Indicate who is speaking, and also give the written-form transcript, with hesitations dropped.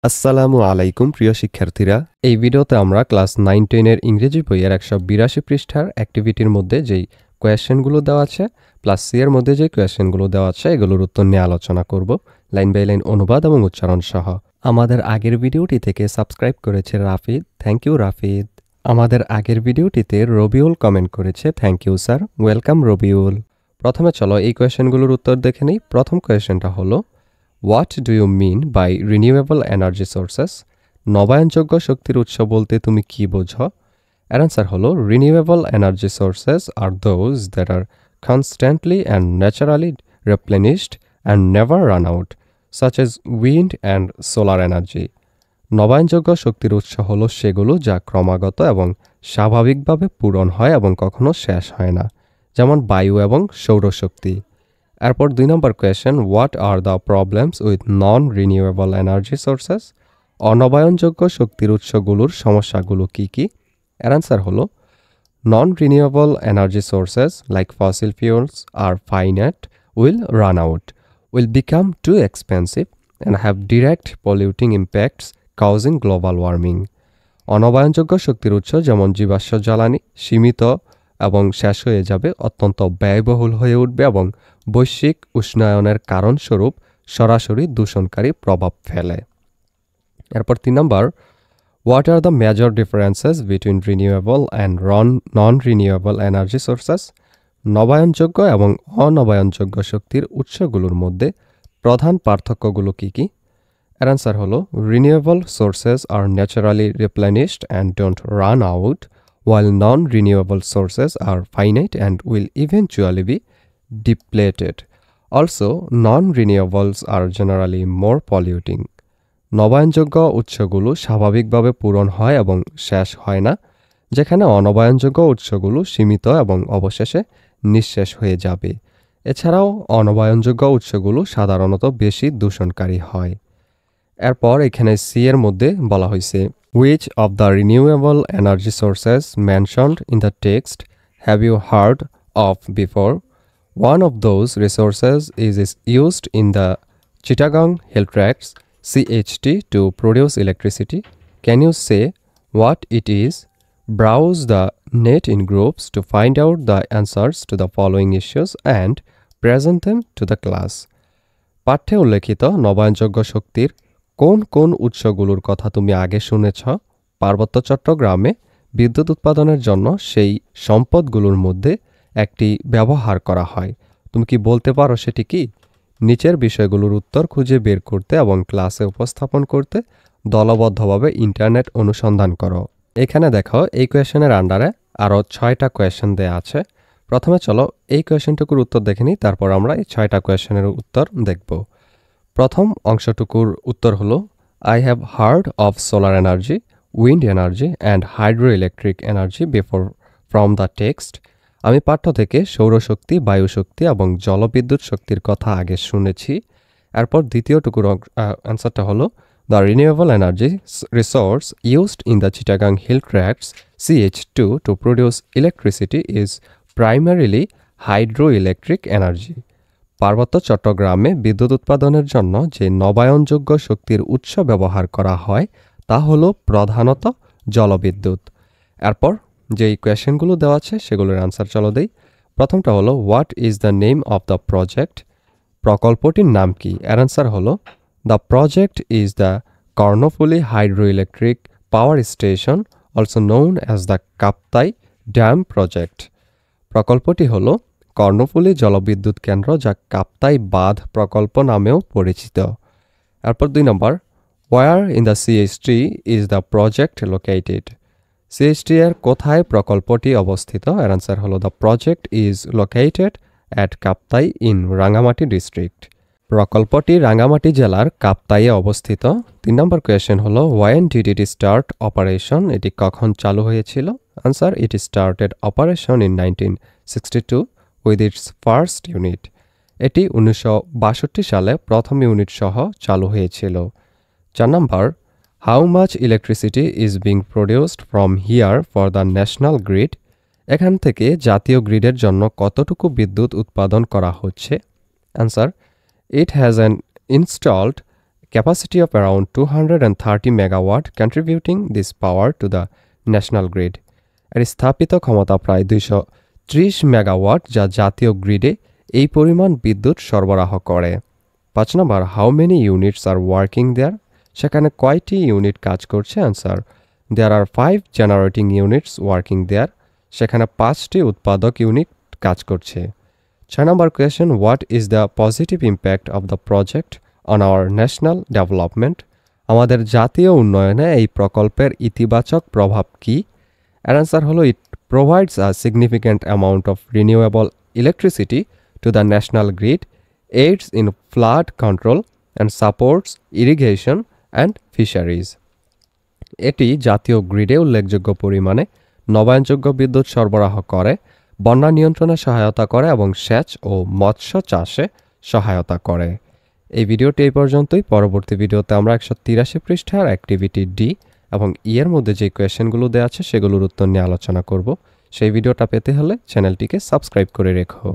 Speaker 1: আসসালামু আলাইকুম প্রিয় শিক্ষার্থীরা। এই ভিডিওতে আমরা ক্লাস 9-10 এর ইংরেজি বইয়ের 182 পৃষ্ঠার অ্যাক্টিভিটির মধ্যে যেই কোয়েশ্চেনগুলো দেওয়া আছে প্লাস সি এর মধ্যে যে কোয়েশ্চেনগুলো দেওয়া আছে এগুলোর উত্তর নিয়ে আলোচনা করব, লাইন বাই লাইন অনুবাদ এবং উচ্চারণ সহ। আমাদের আগের ভিডিওটি থেকে সাবস্ক্রাইব করেছে রাফিদ, থ্যাংক ইউ রাফিদ। আমাদের আগের ভিডিওটিতে রবিউল কমেন্ট করেছে, thank you sir, welcome Rabiul. প্রথমে চলো এই কোয়েশ্চেনগুলোর উত্তর দেখে নিই। প্রথম কোয়েশ্চেনটা হলো, what do you mean by renewable energy sources? নবায়নযোগ্য শক্তির উৎস বলতে তুমি কি বোঝো? এর অ্যান্সার হলো, renewable energy sources are those that are constantly and naturally replenished and never run out, such as wind and solar energy. নবায়নযোগ্য শক্তির উৎস হলো সেগুলো যা ক্রমাগত এবং স্বাভাবিকভাবে পূরণ হয় এবং কখনো শেষ হয় না, যেমন বায়ু এবং সৌরশক্তি। এরপর 2 নম্বর question, what are the problems with non renewable energy sources? অনবায়নযোগ্য শক্তির উৎসগুলোর সমস্যাগুলো কি কি? এর অ্যান্সার হলো, non renewable energy sources like fossil fuels are finite will run out, will become too expensive and have direct polluting impacts causing global warming. অনবায়নযোগ্য শক্তির উৎস যেমন জীবাশ্ম জ্বালানি সীমিত এবং শেষ হয়ে যাবে, অত্যন্ত ব্যয়বহুল হয়ে উঠবে এবং বৈশ্বিক উষ্ণায়নের কারণস্বরূপ সরাসরি দূষণকারী প্রভাব ফেলে। এরপর 3 নম্বর, what are the major differences between renewable and non renewable energy sources? নবায়নযোগ্য এবং অনবায়নযোগ্য শক্তির উৎসগুলোর মধ্যে প্রধান পার্থক্যগুলো কি কি? এর অ্যান্সার হলো, renewable sources are naturally replenished and don't run out, while non-renewable sources are finite and will eventually be depleted. Also, non-renewables are generally more polluting. নবায়নযোগ্য উৎসগুলো স্বাভাবিকভাবে পূরণ হয় এবং শেষ হয় না, যেখানে অনবায়নযোগ্য উৎসগুলো সীমিত এবং অবশেষে নিঃশেষ হয়ে যাবে। এছাড়াও অনবায়নযোগ্য উৎসগুলো সাধারণত বেশি দূষণকারী হয়। এরপর এখানে সি এর মধ্যে বলা হয়েছে, which of the renewable energy sources mentioned in the text have you heard of before? One of those resources is used in the Chittagong Hill Tracts CHT to produce electricity. Can you say what it is? Browse the net in groups to find out the answers to the following issues and present them to the class. পাঠ্যে উল্লেখিত নবায়নযোগ্য শক্তির কোন কোন উৎসগুলোর কথা তুমি আগে শুনেছ? পার্বত্য চট্টগ্রামে বিদ্যুৎ উৎপাদনের জন্য সেই সম্পদগুলোর মধ্যে একটি ব্যবহার করা হয়। তুমি কি বলতে পারো সেটি কি? নিচের বিষয়গুলোর উত্তর খুঁজে বের করতে এবং ক্লাসে উপস্থাপন করতে দলবদ্ধভাবে ইন্টারনেট অনুসন্ধান করো। এখানে দেখো এই কোয়েশ্চেনের আন্ডারে আরও 6টা কোয়েশ্চেন দেয়া আছে। প্রথমে চলো এই কোয়েশ্চেনটুকুর উত্তর দেখে নিই, তারপর আমরা এই 6টা কোয়েশ্চেনের উত্তর দেখব। প্রথম অংশটুকুর উত্তর হলো, I have heard of solar energy, wind energy and hydro electric energy before from the text. আমি পাঠ্য থেকে সৌরশক্তি, বায়ুশক্তি এবং জলবিদ্যুৎ শক্তির কথা আগে শুনেছি। এরপর দ্বিতীয়টুকুর অ্যান্সারটা হলো, the renewable energy resource used in the Chittagong hill tracts CH2 to produce electricity is primarily hydro electric energy. পার্বত্য চট্টগ্রামে বিদ্যুৎ উৎপাদনের জন্য যে নবায়নযোগ্য শক্তির উৎস ব্যবহার করা হয় তা হল প্রধানত জলবিদ্যুৎ। এরপর যেই কোয়েশ্চেনগুলো দেওয়া আছে সেগুলোর আনসার চলো দেই। প্রথমটা হলো, what is the name of the project? প্রকল্পটির নাম কি? এর আনসার হলো, the project is the Karnaphuli hydro electric power station, also known as the Kaptai dam project. প্রকল্পটি হলো কর্ণফুলী জলবিদ্যুৎ কেন্দ্র, যা কাপ্তাই বাঁধ প্রকল্প নামেও পরিচিত। এরপর 2 নম্বর, where in the CHT is the project located? CHT এর কোথায় প্রকল্পটি অবস্থিত? এর আনসার হলো, the project is located at Kaptai in Rangamati district. প্রকল্পটি রাঙ্গামাটি জেলার কাপ্তাইয়ে অবস্থিত। 3 নম্বর কোয়েশ্চেন হলো, when did it start operation? এটি কখন চালু হয়েছিল? Answer, it started operation in 1962 with its first unit. এটি 1962 সালে প্রথম ইউনিট সহ চালু হয়েছিল। 4 নম্বর, how much electricity is being produced from here for the national grid? এখান থেকে জাতীয় গ্রিডের জন্য কতটুকু বিদ্যুৎ উৎপাদন করা হচ্ছে? Answer, it has an installed capacity of around 230 megawatt contributing this power to the national grid. এর স্থাপিত ক্ষমতা প্রায় 230 মেগাওয়াট যা জাতীয় গ্রিডে এই পরিমাণ বিদ্যুৎ সরবরাহ করে। 5 নম্বর, how many units are working there? সেখানে কয়টি ইউনিট কাজ করছে? Answer, there are 5 generating units working there. সেখানে 5টি উৎপাদক ইউনিট কাজ করছে। 6 নম্বর question, what is the positive impact of the project on our national development? আমাদের জাতীয় উন্নয়নে এই প্রকল্পের ইতিবাচক প্রভাব কী? এর অ্যান্সার হলো, ইট provides a significant amount of renewable electricity to the national grid, AIDS in flood control and supports irrigation and fisheries. এটি জাতীয় গ্রিডে উল্লেখযোগ্য পরিমাণে নবায়নযোগ্য বিদ্যুৎ সরবরাহ করে, বন্যা নিয়ন্ত্রণে সহায়তা করে এবং সেচ ও মৎস্য চাষে সহায়তা করে। এই ভিডিওটি এই পর্যন্তই। পরবর্তী ভিডিওতে আমরা 183 পৃষ্ঠার অ্যাক্টিভিটি ডি এবং এর মধ্যে যে কোয়েশ্চেনগুলো দেওয়া আছে সেগুলোর উত্তর নিয়ে আলোচনা করব। সেই ভিডিওটা পেতে হলে চ্যানেলটিকে সাবস্ক্রাইব করে রেখো।